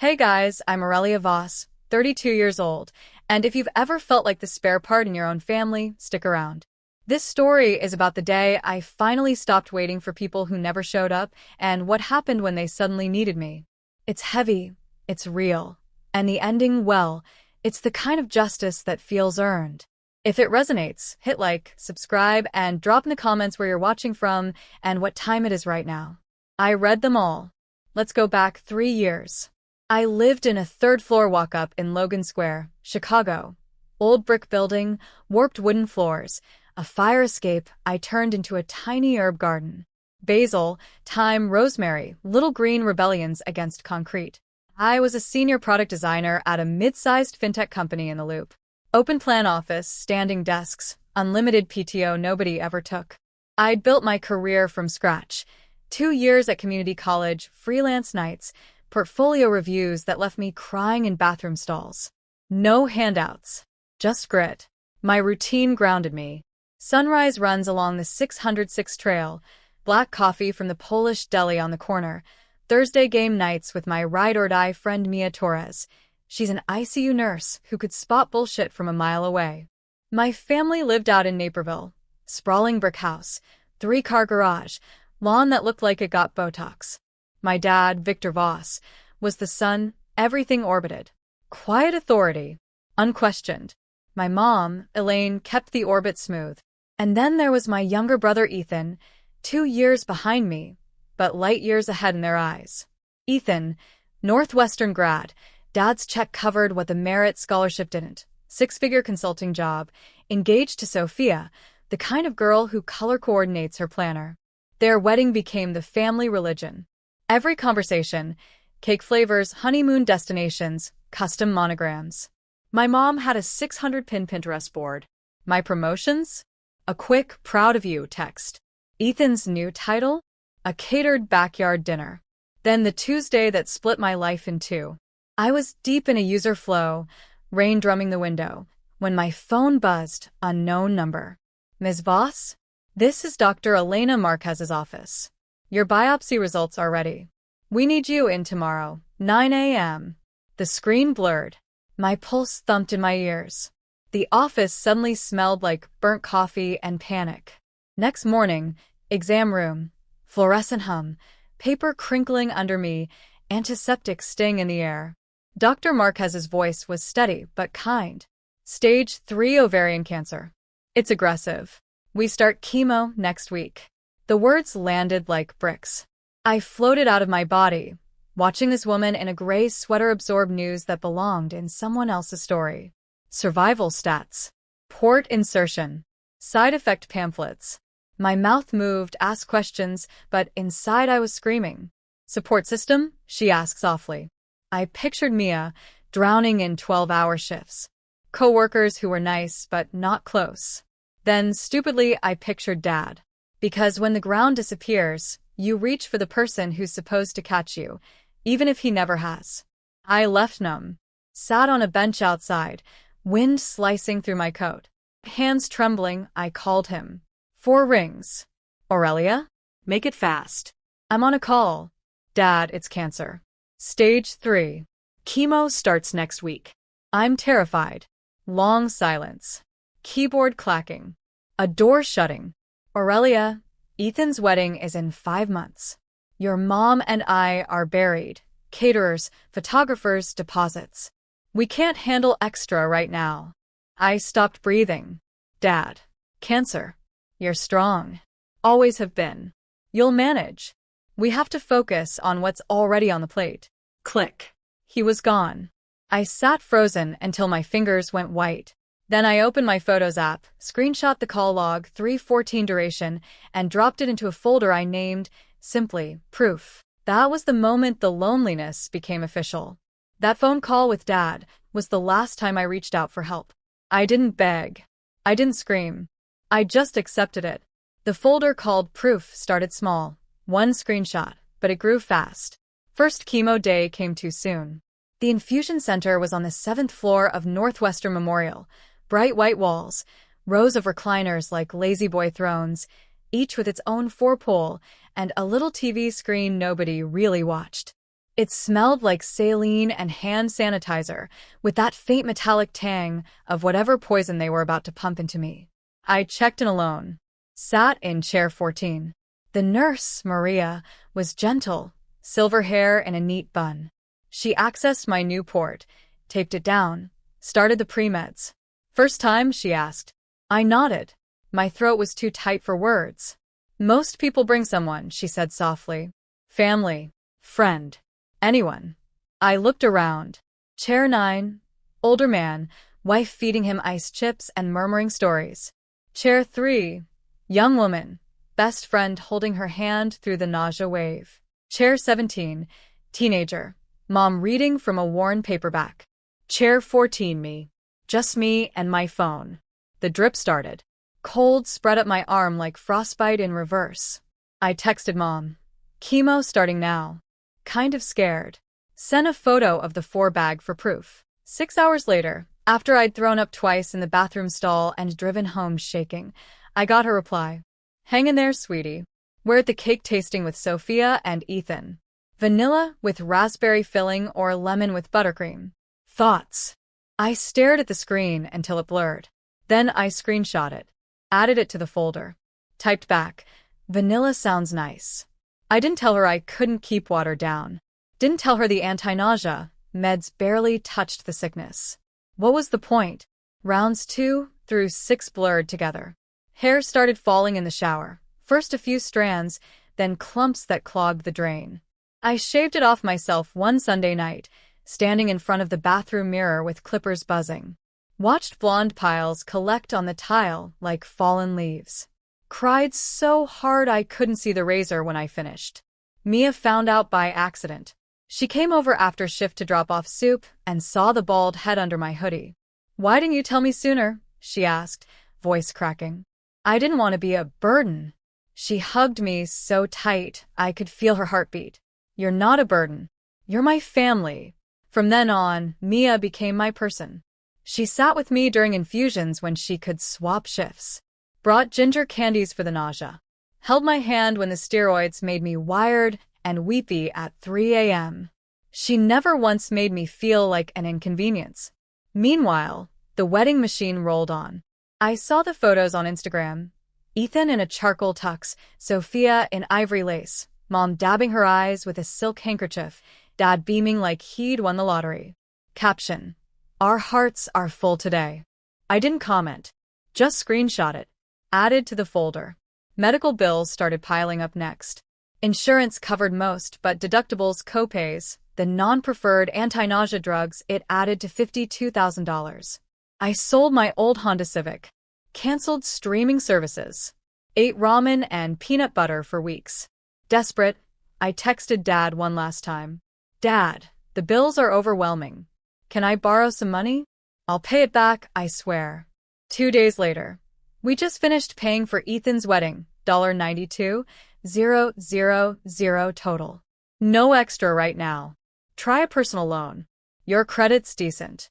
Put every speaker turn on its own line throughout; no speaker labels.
Hey guys, I'm Aurelia Voss, 32 years old, and if you've ever felt like the spare part in your own family, stick around. This story is about the day I finally stopped waiting for people who never showed up and what happened when they suddenly needed me. It's heavy, it's real, and the ending, well, it's the kind of justice that feels earned. If it resonates, hit like, subscribe, and drop in the comments where you're watching from and what time it is right now. I read them all. Let's go back 3 years. I lived in a third-floor walk-up in Logan Square, Chicago. Old brick building, warped wooden floors, a fire escape I turned into a tiny herb garden. Basil, thyme, rosemary, little green rebellions against concrete. I was a senior product designer at a mid-sized fintech company in the Loop. Open-plan office, standing desks, unlimited PTO nobody ever took. I'd built my career from scratch. 2 years at community college, freelance nights, portfolio reviews that left me crying in bathroom stalls. No handouts, just grit. My routine grounded me. Sunrise runs along the 606 trail, black coffee from the Polish deli on the corner, Thursday game nights with my ride-or-die friend Mia Torres. She's an ICU nurse who could spot bullshit from a mile away. My family lived out in Naperville. Sprawling brick house, 3-car garage, lawn that looked like it got Botox. My dad, Victor Voss, was the sun, everything orbited. Quiet authority, unquestioned. My mom, Elaine, kept the orbit smooth. And then there was my younger brother Ethan, 2 years behind me, but light years ahead in their eyes. Ethan, Northwestern grad, dad's check covered what the merit scholarship didn't. 6-figure consulting job, engaged to Sophia, the kind of girl who color coordinates her planner. Their wedding became the family religion. Every conversation, cake flavors, honeymoon destinations, custom monograms. My mom had a 600-pin Pinterest board. My promotions? A quick, proud of you text. Ethan's new title? A catered backyard dinner. Then the Tuesday that split my life in two. I was deep in a user flow, rain drumming the window, when my phone buzzed, unknown number. Ms. Voss? This is Dr. Elena Marquez's office. Your biopsy results are ready. We need you in tomorrow, 9 a.m. The screen blurred. My pulse thumped in my ears. The office suddenly smelled like burnt coffee and panic. Next morning, exam room, fluorescent hum, paper crinkling under me, antiseptic sting in the air. Dr. Marquez's voice was steady but kind. Stage 3 ovarian cancer. It's aggressive. We start chemo next week. The words landed like bricks. I floated out of my body, watching this woman in a gray sweater absorb news that belonged in someone else's story. Survival stats. Port insertion. Side effect pamphlets. My mouth moved, asked questions, but inside I was screaming. Support system? She asked softly. I pictured Mia, drowning in 12-hour shifts. Coworkers who were nice but not close. Then, stupidly, I pictured Dad. Because when the ground disappears, you reach for the person who's supposed to catch you, even if he never has. I left numb. Sat on a bench outside, wind slicing through my coat. Hands trembling, I called him. 4 rings. Aurelia? Make it fast. I'm on a call. Dad, it's cancer. Stage 3. Chemo starts next week. I'm terrified. Long silence. Keyboard clacking. A door shutting. Aurelia, Ethan's wedding is in 5 months. Your mom and I are buried. Caterers, photographers, deposits. We can't handle extra right now. I stopped breathing. Dad. Cancer. You're strong. Always have been. You'll manage. We have to focus on what's already on the plate. Click. He was gone. I sat frozen until my fingers went white. Then I opened my Photos app, screenshot the call log, 3:14 duration, and dropped it into a folder I named, simply, Proof. That was the moment the loneliness became official. That phone call with Dad was the last time I reached out for help. I didn't beg. I didn't scream. I just accepted it. The folder called Proof started small, 1 screenshot, but it grew fast. First chemo day came too soon. The infusion center was on the 7th floor of Northwestern Memorial. Bright white walls, rows of recliners like lazy boy thrones, each with its own 4-pole, and a little TV screen nobody really watched. It smelled like saline and hand sanitizer, with that faint metallic tang of whatever poison they were about to pump into me. I checked in alone. Sat in chair 14. The nurse, Maria, was gentle, silver hair in a neat bun. She accessed my new port, taped it down, started the pre-meds. "First time?" she asked. I nodded. My throat was too tight for words. "Most people bring someone," she said softly. "Family, friend, anyone." I looked around. Chair 9, older man, wife feeding him ice chips and murmuring stories. Chair 3, young woman, best friend holding her hand through the nausea wave. Chair 17, teenager, mom reading from a worn paperback. Chair 14, me. Just me and my phone. The drip started. Cold spread up my arm like frostbite in reverse. I texted mom. "Chemo starting now. Kind of scared. Sent a photo of the 4 bag for proof." 6 hours later, after I'd thrown up twice in the bathroom stall and driven home shaking, I got her reply. "Hang in there, sweetie. We're at the cake tasting with Sophia and Ethan. Vanilla with raspberry filling or lemon with buttercream. Thoughts?" I stared at the screen until it blurred. Then I screenshot it, added it to the folder. Typed back, "Vanilla sounds nice." I didn't tell her I couldn't keep water down. Didn't tell her the anti-nausea meds barely touched the sickness. What was the point? Rounds 2 through 6 blurred together. Hair started falling in the shower. First a few strands, then clumps that clogged the drain. I shaved it off myself one Sunday night, standing in front of the bathroom mirror with clippers buzzing. Watched blonde piles collect on the tile like fallen leaves. Cried so hard I couldn't see the razor when I finished. Mia found out by accident. She came over after shift to drop off soup and saw the bald head under my hoodie. "Why didn't you tell me sooner?" she asked, voice cracking. "I didn't want to be a burden." She hugged me so tight I could feel her heartbeat. "You're not a burden. You're my family." From then on, Mia became my person. She sat with me during infusions when she could swap shifts. Brought ginger candies for the nausea. Held my hand when the steroids made me wired and weepy at 3 a.m. She never once made me feel like an inconvenience. Meanwhile, the wedding machine rolled on. I saw the photos on Instagram. Ethan in a charcoal tux, Sophia in ivory lace, mom dabbing her eyes with a silk handkerchief, dad beaming like he'd won the lottery. Caption: "Our hearts are full today." I didn't comment. Just screenshot it. Added to the folder. Medical bills started piling up next. Insurance covered most, but deductibles, copays, the non-preferred anti-nausea drugs, it added to $52,000. I sold my old Honda Civic. Canceled streaming services. Ate ramen and peanut butter for weeks. Desperate, I texted Dad one last time. "Dad, the bills are overwhelming. Can I borrow some money? I'll pay it back, I swear." 2 days later. "We just finished paying for Ethan's wedding, $92,000 total. No extra right now. Try a personal loan. Your credit's decent."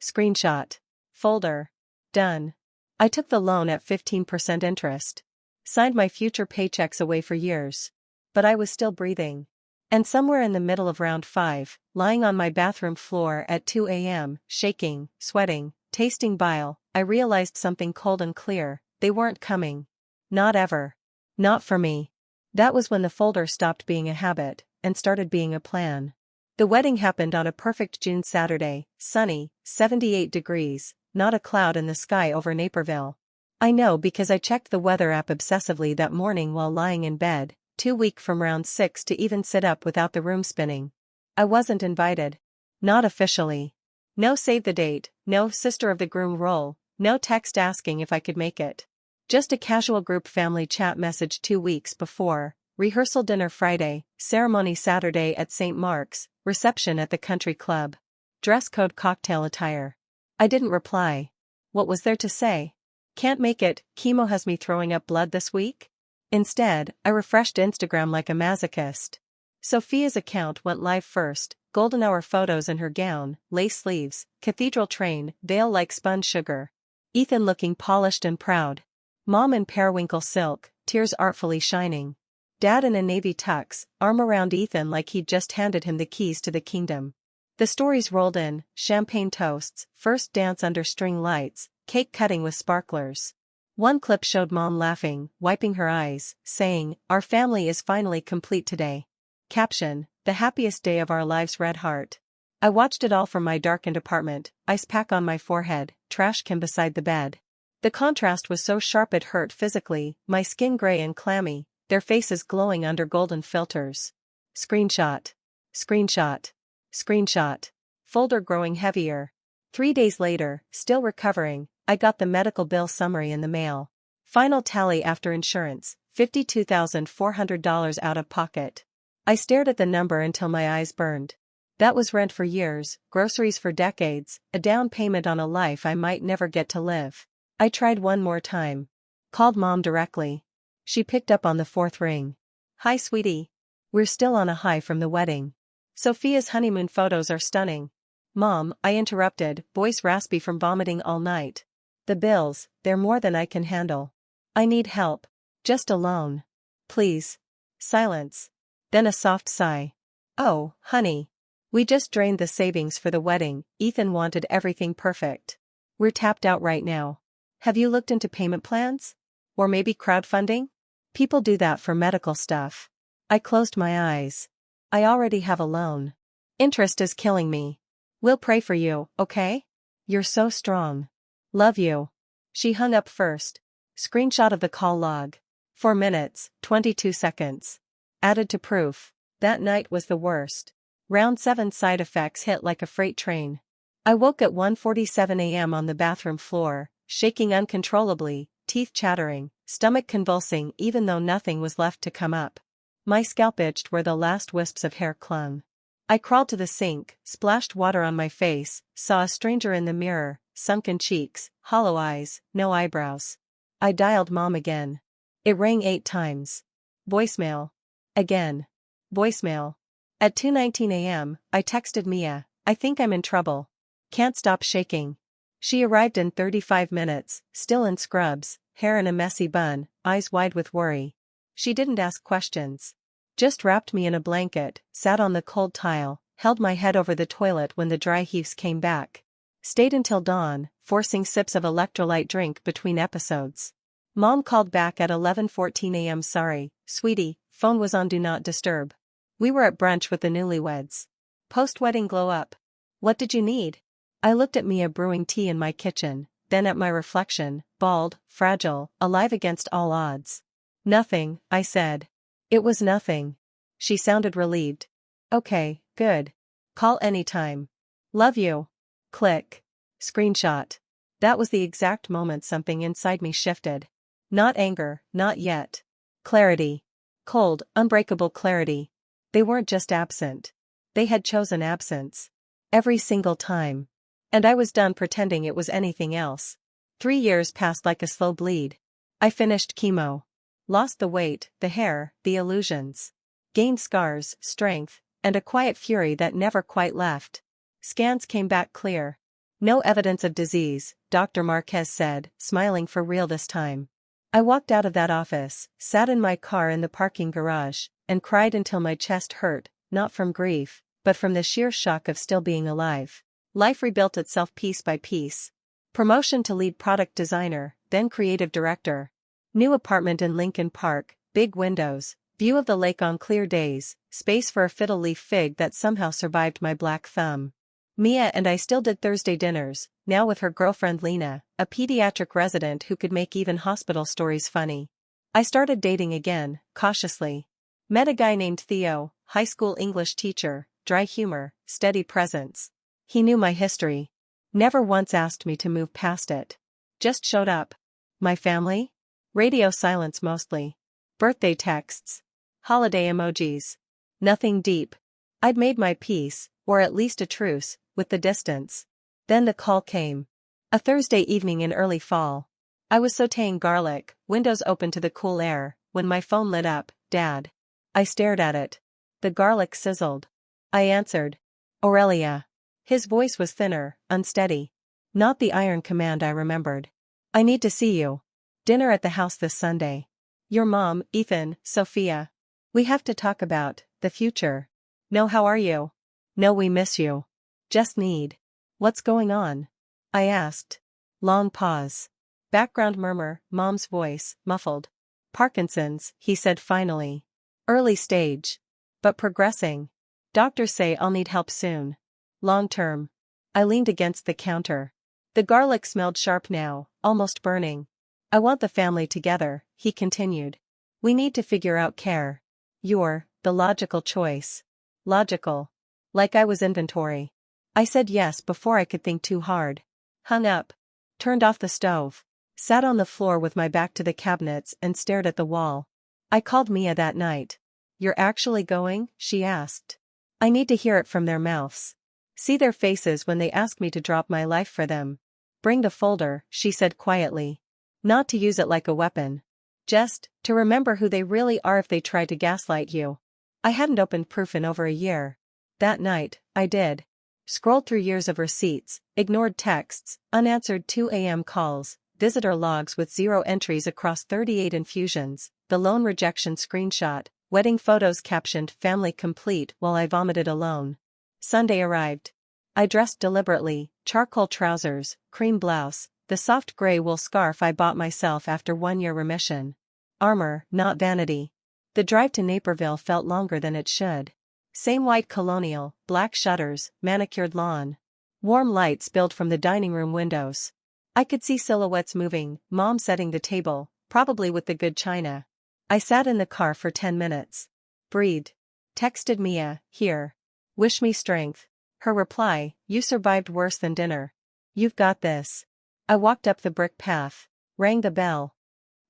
Screenshot. Folder. Done. I took the loan at 15% interest. Signed my future paychecks away for years. But I was still breathing. And somewhere in the middle of round 5, lying on my bathroom floor at 2 a.m., shaking, sweating, tasting bile, I realized something cold and clear: they weren't coming. Not ever. Not for me. That was when the folder stopped being a habit and started being a plan. The wedding happened on a perfect June Saturday, sunny, 78 degrees, not a cloud in the sky over Naperville. I know because I checked the weather app obsessively that morning while lying in bed, too weak from round 6 to even sit up without the room spinning. I wasn't invited. Not officially. No save the date, no sister of the groom roll, no text asking if I could make it. Just a casual group family chat message 2 weeks before: rehearsal dinner Friday, ceremony Saturday at St. Mark's, reception at the country club. Dress code cocktail attire. I didn't reply. What was there to say? Can't make it, chemo has me throwing up blood this week? Instead, I refreshed Instagram like a masochist. Sophia's account went live first, golden hour photos in her gown, lace sleeves, cathedral train, veil like spun sugar. Ethan looking polished and proud. Mom in periwinkle silk, tears artfully shining. Dad in a navy tux, arm around Ethan like he'd just handed him the keys to the kingdom. The stories rolled in: champagne toasts, first dance under string lights, cake cutting with sparklers. One clip showed Mom laughing, wiping her eyes, saying, "Our family is finally complete today." Caption: "The happiest day of our lives, red heart." I watched it all from my darkened apartment, ice pack on my forehead, trash can beside the bed. The contrast was so sharp it hurt physically, my skin gray and clammy, their faces glowing under golden filters. Screenshot. Screenshot. Screenshot. Folder growing heavier. 3 days later, still recovering, I got the medical bill summary in the mail. Final tally after insurance, $52,400 out of pocket. I stared at the number until my eyes burned. That was rent for years, groceries for decades, a down payment on a life I might never get to live. I tried one more time. Called Mom directly. She picked up on the 4th ring. "Hi sweetie. We're still on a high from the wedding. Sophia's honeymoon photos are stunning." "Mom," I interrupted, voice raspy from vomiting all night. "The bills, they're more than I can handle. I need help. Just a loan. Please." Silence. Then a soft sigh. "Oh, honey. We just drained the savings for the wedding. Ethan wanted everything perfect. We're tapped out right now. Have you looked into payment plans? Or maybe crowdfunding? People do that for medical stuff." I closed my eyes. "I already have a loan. Interest is killing me. We'll pray for you, okay? You're so strong. Love you." She hung up first. Screenshot of the call log. 4 minutes, 22 seconds. Added to proof. That night was the worst. Round 7 side effects hit like a freight train. I woke at 1:47 a.m. on the bathroom floor, shaking uncontrollably, teeth chattering, stomach convulsing even though nothing was left to come up. My scalp itched where the last wisps of hair clung. I crawled to the sink, splashed water on my face, saw a stranger in the mirror, sunken cheeks, hollow eyes, no eyebrows. I dialed Mom again. It rang 8 times. Voicemail. Again. Voicemail. At 2:19 a.m., I texted Mia, "I think I'm in trouble. Can't stop shaking." She arrived in 35 minutes, still in scrubs, hair in a messy bun, eyes wide with worry. She didn't ask questions. Just wrapped me in a blanket, sat on the cold tile, held my head over the toilet when the dry heaves came back. Stayed until dawn, forcing sips of electrolyte drink between episodes. Mom called back at 11:14 a.m. "Sorry, sweetie, phone was on Do Not Disturb. We were at brunch with the newlyweds. Post-wedding glow up. What did you need?" I looked at Mia brewing tea in my kitchen, then at my reflection, bald, fragile, alive against all odds. "Nothing," I said. "It was nothing." She sounded relieved. "Okay, good. Call anytime. Love you." Click. Screenshot. That was the exact moment something inside me shifted. Not anger, not yet. Clarity. Cold, unbreakable clarity. They weren't just absent. They had chosen absence. Every single time. And I was done pretending it was anything else. 3 years passed like a slow bleed. I finished chemo. Lost the weight, the hair, the illusions. Gained scars, strength, and a quiet fury that never quite left. Scans came back clear. No evidence of disease, Dr. Marquez said, smiling for real this time. I walked out of that office, sat in my car in the parking garage, and cried until my chest hurt, not from grief, but from the sheer shock of still being alive. Life rebuilt itself piece by piece. Promotion to lead product designer, then creative director. New apartment in Lincoln Park, big windows, view of the lake on clear days, space for a fiddle leaf fig that somehow survived my black thumb. Mia and I still did Thursday dinners, now with her girlfriend Lena, a pediatric resident who could make even hospital stories funny. I started dating again, cautiously. Met a guy named Theo, high school English teacher, dry humor, steady presence. He knew my history. Never once asked me to move past it. Just showed up. My family? Radio silence mostly. Birthday texts. Holiday emojis. Nothing deep. I'd made my peace, or at least a truce, with the distance. Then the call came. A Thursday evening in early fall. I was sautéing garlic, windows open to the cool air, when my phone lit up. "Dad." I stared at it. The garlic sizzled. I answered. "Aurelia." His voice was thinner, unsteady. Not the iron command I remembered. "I need to see you. Dinner at the house this Sunday. Your mom, Ethan, Sophia." We have to talk about the future. No, how are you? No, we miss you. Just need. What's going on? I asked. Long pause. Background murmur, Mom's voice, muffled. Parkinson's, he said finally. Early stage. But progressing. Doctors say I'll need help soon. Long term. I leaned against the counter. The garlic smelled sharp now, almost burning. I want the family together, he continued. We need to figure out care. You're the logical choice. Logical. Like I was inventory. I said yes before I could think too hard. Hung up. Turned off the stove. Sat on the floor with my back to the cabinets and stared at the wall. I called Mia that night. You're actually going? She asked. I need to hear it from their mouths. See their faces when they ask me to drop my life for them. Bring the folder, she said quietly. Not to use it like a weapon. Just to remember who they really are if they try to gaslight you. I hadn't opened proof in over a year. That night, I did. Scrolled through years of receipts, ignored texts, unanswered 2 a.m. calls, visitor logs with 0 entries across 38 infusions, the loan rejection screenshot, wedding photos captioned family complete while I vomited alone. Sunday arrived. I dressed deliberately, charcoal trousers, cream blouse, the soft gray wool scarf I bought myself after 1-year remission. Armor, not vanity. The drive to Naperville felt longer than it should. Same white colonial, black shutters, manicured lawn. Warm light spilled from the dining room windows. I could see silhouettes moving, Mom setting the table, probably with the good china. I sat in the car for 10 minutes. Breathed. Texted Mia, here. Wish me strength. Her reply, you survived worse than dinner. You've got this. I walked up the brick path. Rang the bell.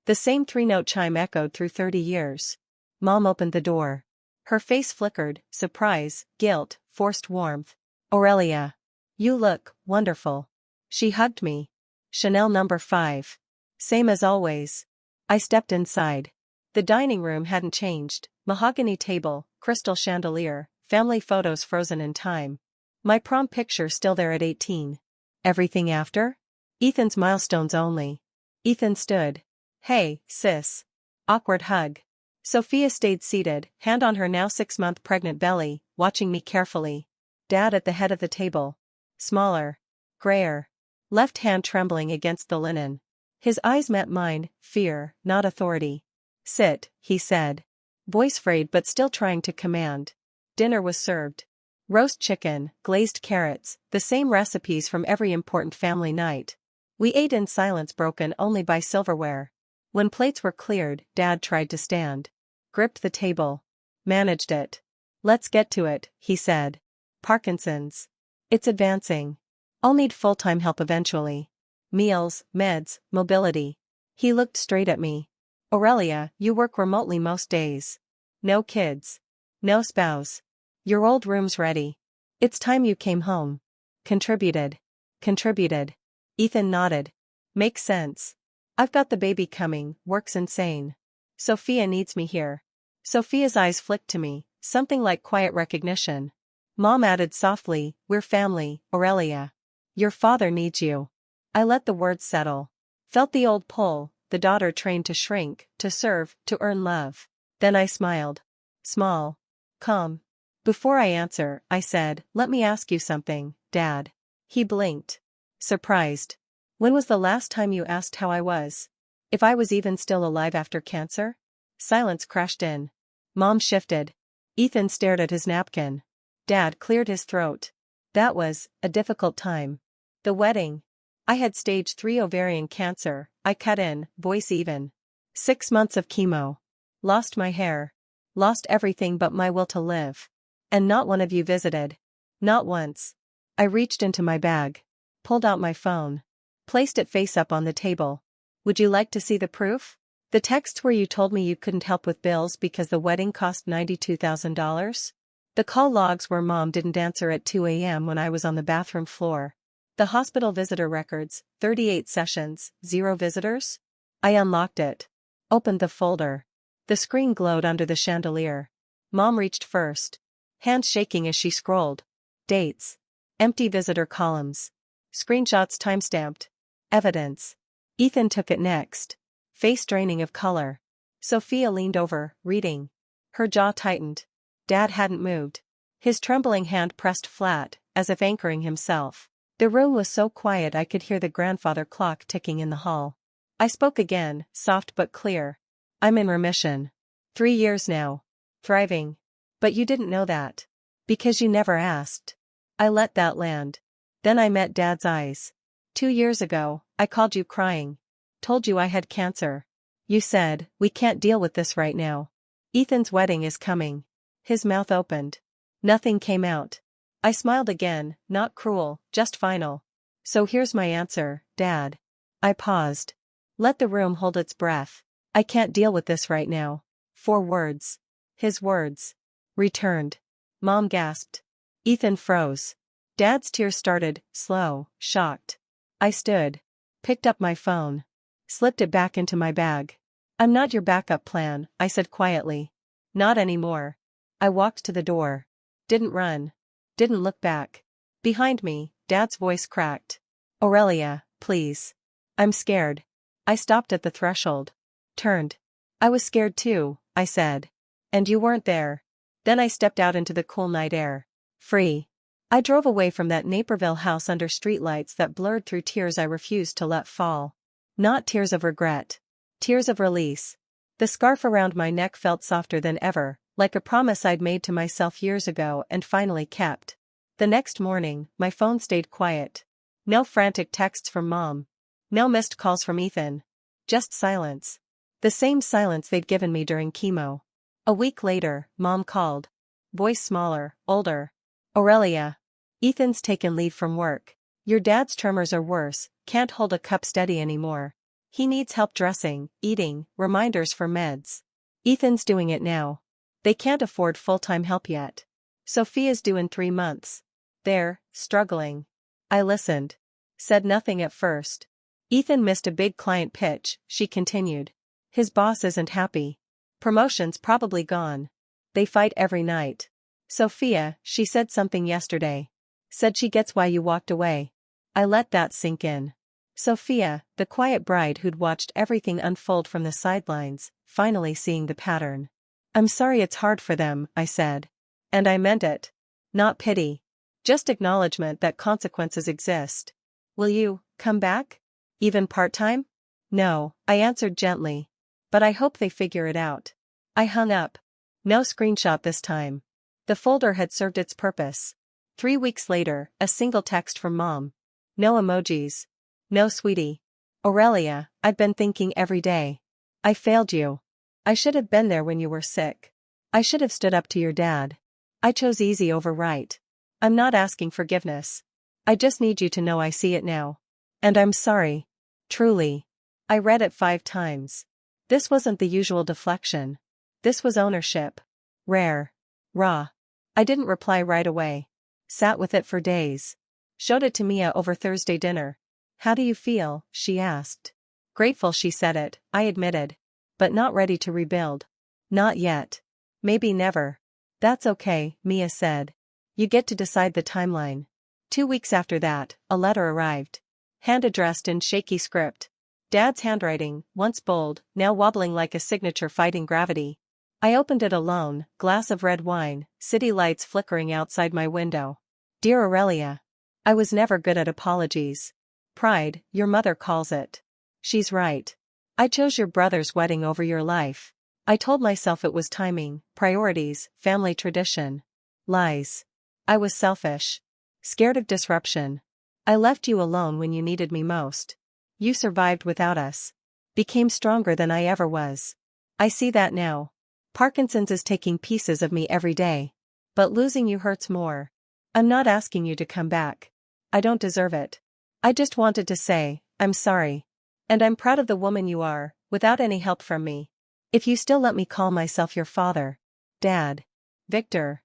The same 3-note chime echoed through 30 years. Mom opened the door. Her face flickered, surprise, guilt, forced warmth. Aurelia. You look wonderful. She hugged me. Chanel number 5. Same as always. I stepped inside. The dining room hadn't changed. Mahogany table, crystal chandelier, family photos frozen in time. My prom picture still there at 18. Everything after? Ethan's milestones only. Ethan stood. Hey, sis. Awkward hug. Sophia stayed seated, hand on her now 6-month pregnant belly, watching me carefully. Dad at the head of the table. Smaller. Grayer. Left hand trembling against the linen. His eyes met mine, fear, not authority. Sit, he said. Voice frayed but still trying to command. Dinner was served. Roast chicken, glazed carrots, the same recipes from every important family night. We ate in silence broken only by silverware. When plates were cleared, Dad tried to stand. Gripped the table. Managed it. Let's get to it, he said. Parkinson's. It's advancing. I'll need full-time help eventually. Meals, meds, mobility. He looked straight at me. Aurelia, you work remotely most days. No kids. No spouse. Your old room's ready. It's time you came home. Contributed. Contributed. Ethan nodded. Makes sense. I've got the baby coming, work's insane. Sophia needs me here. Sophia's eyes flicked to me, something like quiet recognition. Mom added softly, we're family, Aurelia. Your father needs you. I let the words settle. Felt the old pull, the daughter trained to shrink, to serve, to earn love. Then I smiled. Small. Calm. Before I answer, I said, let me ask you something, Dad. He blinked. Surprised. When was the last time you asked how I was? If I was even still alive after cancer? Silence crashed in. Mom shifted. Ethan stared at his napkin. Dad cleared his throat. That was a difficult time. The wedding. I had stage 3 ovarian cancer, I cut in, voice even. 6 months of chemo. Lost my hair. Lost everything but my will to live. And not one of you visited. Not once. I reached into my bag. Pulled out my phone. Placed it face up on the table. Would you like to see the proof? The texts where you told me you couldn't help with bills because the wedding cost $92,000? The call logs where Mom didn't answer at 2 a.m. when I was on the bathroom floor. The hospital visitor records, 38 sessions, 0 visitors? I unlocked it. Opened the folder. The screen glowed under the chandelier. Mom reached first. Hands shaking as she scrolled. Dates. Empty visitor columns. Screenshots timestamped. Evidence. Ethan took it next. Face draining of color. Sophia leaned over, reading. Her jaw tightened. Dad hadn't moved. His trembling hand pressed flat, as if anchoring himself. The room was so quiet I could hear the grandfather clock ticking in the hall. I spoke again, soft but clear. I'm in remission. 3 years now. Thriving. But you didn't know that. Because you never asked. I let that land. Then I met Dad's eyes. 2 years ago, I called you crying. Told you I had cancer. You said, we can't deal with this right now. Ethan's wedding is coming. His mouth opened. Nothing came out. I smiled again, not cruel, just final. So here's my answer, Dad. I paused. Let the room hold its breath. I can't deal with this right now. 4 words. His words. Returned. Mom gasped. Ethan froze. Dad's tears started, slow, shocked. I stood. Picked up my phone. Slipped it back into my bag. I'm not your backup plan, I said quietly. Not anymore. I walked to the door. Didn't run. Didn't look back. Behind me, Dad's voice cracked. Aurelia, please. I'm scared. I stopped at the threshold. Turned. I was scared too, I said. And you weren't there. Then I stepped out into the cool night air. Free. I drove away from that Naperville house under streetlights that blurred through tears I refused to let fall. Not tears of regret. Tears of release. The scarf around my neck felt softer than ever, like a promise I'd made to myself years ago and finally kept. The next morning, my phone stayed quiet. No frantic texts from Mom. No missed calls from Ethan. Just silence. The same silence they'd given me during chemo. A week later, Mom called. Voice smaller, older. Aurelia. Ethan's taken leave from work. Your dad's tremors are worse, can't hold a cup steady anymore. He needs help dressing, eating, reminders for meds. Ethan's doing it now. They can't afford full-time help yet. Sophia's due in 3 months. They're struggling. I listened. Said nothing at first. Ethan missed a big client pitch, she continued. His boss isn't happy. Promotion's probably gone. They fight every night. Sophia, she said something yesterday. Said she gets why you walked away. I let that sink in. Sophia, the quiet bride who'd watched everything unfold from the sidelines, finally seeing the pattern. I'm sorry it's hard for them, I said. And I meant it. Not pity. Just acknowledgement that consequences exist. Will you come back? Even part-time? No, I answered gently. But I hope they figure it out. I hung up. No screenshot this time. The folder had served its purpose. 3 weeks later, a single text from Mom. No emojis. No sweetie. Aurelia, I've been thinking every day. I failed you. I should have been there when you were sick. I should have stood up to your dad. I chose easy over right. I'm not asking forgiveness. I just need you to know I see it now. And I'm sorry. Truly. I read it 5 times. This wasn't the usual deflection. This was ownership. Rare. Raw. I didn't reply right away. Sat with it for days. Showed it to Mia over Thursday dinner. How do you feel? She asked. Grateful she said it, I admitted. But not ready to rebuild. Not yet. Maybe never. That's okay, Mia said. You get to decide the timeline. 2 weeks after that, a letter arrived. Hand-addressed in shaky script. Dad's handwriting, once bold, now wobbling like a signature fighting gravity. I opened it alone, glass of red wine, city lights flickering outside my window. Dear Aurelia. I was never good at apologies. Pride, your mother calls it. She's right. I chose your brother's wedding over your life. I told myself it was timing, priorities, family tradition. Lies. I was selfish. Scared of disruption. I left you alone when you needed me most. You survived without us. Became stronger than I ever was. I see that now. Parkinson's is taking pieces of me every day. But losing you hurts more. I'm not asking you to come back. I don't deserve it. I just wanted to say, I'm sorry. And I'm proud of the woman you are, without any help from me. If you still let me call myself your father. Dad. Victor.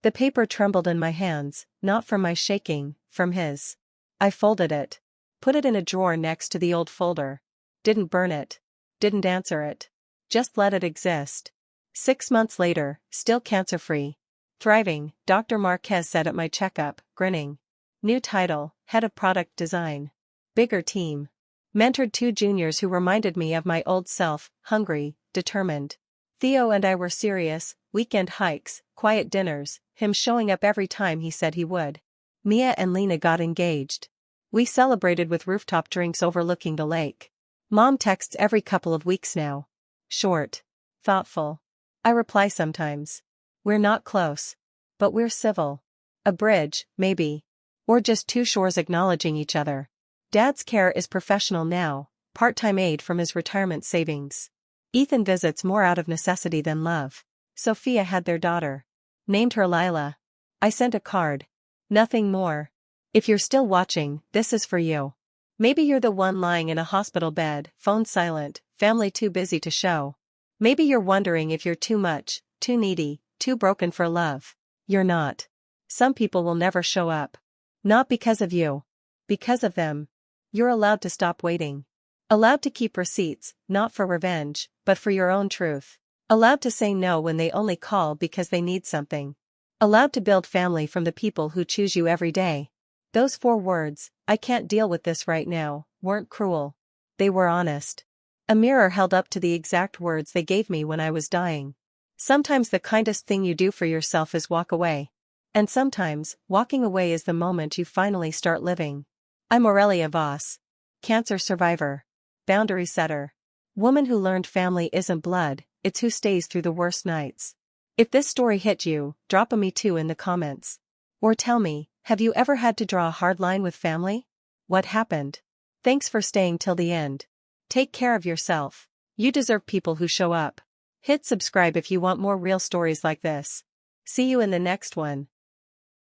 The paper trembled in my hands, not from my shaking, from his. I folded it. Put it in a drawer next to the old folder. Didn't burn it. Didn't answer it. Just let it exist. 6 months later, still cancer-free. Thriving, Dr. Marquez said at my checkup, grinning. New title, Head of Product Design. Bigger team. Mentored 2 juniors who reminded me of my old self, hungry, determined. Theo and I were serious, weekend hikes, quiet dinners, him showing up every time he said he would. Mia and Lena got engaged. We celebrated with rooftop drinks overlooking the lake. Mom texts every couple of weeks now. Short. Thoughtful. I reply sometimes. We're not close. But we're civil. A bridge, maybe. Or just two shores acknowledging each other. Dad's care is professional now, part-time aid from his retirement savings. Ethan visits more out of necessity than love. Sophia had their daughter. Named her Lila. I sent a card. Nothing more. If you're still watching, this is for you. Maybe you're the one lying in a hospital bed, phone silent, family too busy to show. Maybe you're wondering if you're too much, too needy, too broken for love. You're not. Some people will never show up. Not because of you. Because of them. You're allowed to stop waiting. Allowed to keep receipts, not for revenge, but for your own truth. Allowed to say no when they only call because they need something. Allowed to build family from the people who choose you every day. Those 4 words, "I can't deal with this right now," weren't cruel. They were honest. A mirror held up to the exact words they gave me when I was dying. Sometimes the kindest thing you do for yourself is walk away. And sometimes, walking away is the moment you finally start living. I'm Aurelia Voss. Cancer survivor. Boundary setter. Woman who learned family isn't blood, it's who stays through the worst nights. If this story hit you, drop a me too in the comments. Or tell me, have you ever had to draw a hard line with family? What happened? Thanks for staying till the end. Take care of yourself. You deserve people who show up. Hit subscribe if you want more real stories like this. See you in the next one.